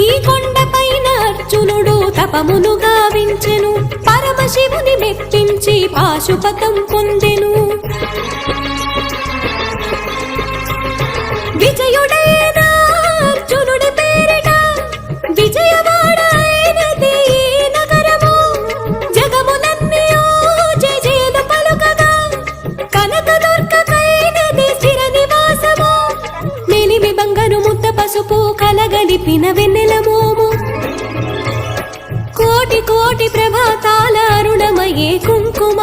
ఈ కొండపైన అర్జునుడు తపమును గావించెను, పరమశివుని మెప్పించి పాశుపతం పొందెను. విజయుడైన అర్జునుడి పేరిట విజయవాడ అయినది ఈ నగరము. జగములన్నీయో జయజయలు పలుకగా కనకదుర్గకైనది స్థిర నివాసము. మెలిమి బంగారు ముద్ద పసుపు కలగలిపిన వెన్నెల మోము, కోటి కోటి ప్రభాతాల అరుణమయే కుంకుమ.